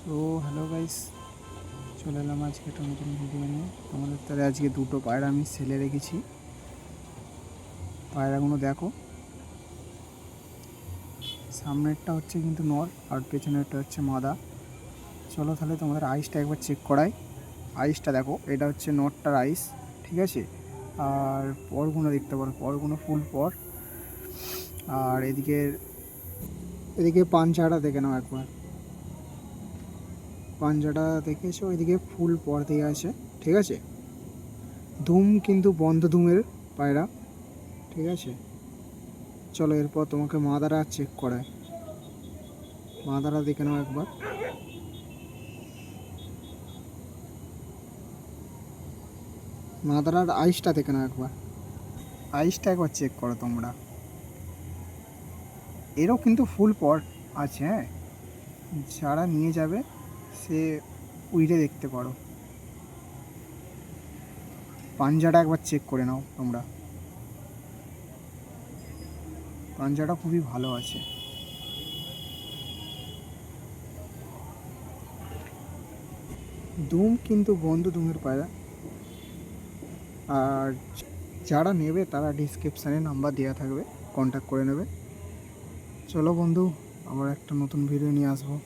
তো hello guys, চলে এলাম আজকে একটা নতুন ভিডিও নিয়ে। তোমাদের তাহলে আজকে দুটো পায়রা আমি সেলে রেখেছি। পায়রাগুলো দেখো, সামনেরটা হচ্ছে কিন্তু নর আর পেছনেরটা হচ্ছে মাদা। চলো তাহলে তোমাদের আইসটা একবার চেক করাই। আইসটা দেখো, এটা হচ্ছে নরটার আইস, ঠিক আছে। আর পরগুলো দেখতে পারো, পরগুলো ফুল পর। আর এদিকে এদিকে পাঞ্জাটা দেখে নাও একবার, পাঞ্জাটা দেখেছো, ওইদিকে ফুল পর দিয়ে আছে, ঠিক আছে। ধুম কিন্তু বন্ধ ধুমের পায়রা, ঠিক আছে। চলো এরপর তোমাকে মাদারা চেক করায়, মাদারা দেখে নাও একবার। মাদারার আইসটা দেখে নাও একবার, আইসটা একবার চেক করো তোমরা। এরও কিন্তু ফুল পট আছে, হ্যাঁ। যারা নিয়ে যাবে সে উইরে দেখতে পারো। পাঞ্জাটা একবার চেক করে নাও তোমরা, পাঞ্জাটা খুবই ভালো আছে। দুম কিন্তু বন্ধ দুমের পায়রা। আর যারা নেবে তারা ডিসক্রিপশানে নাম্বার দেওয়া থাকবে, কন্ট্যাক্ট করে নেবে। চলো বন্ধু, আবার একটা নতুন ভিডিও নিয়ে আসবো।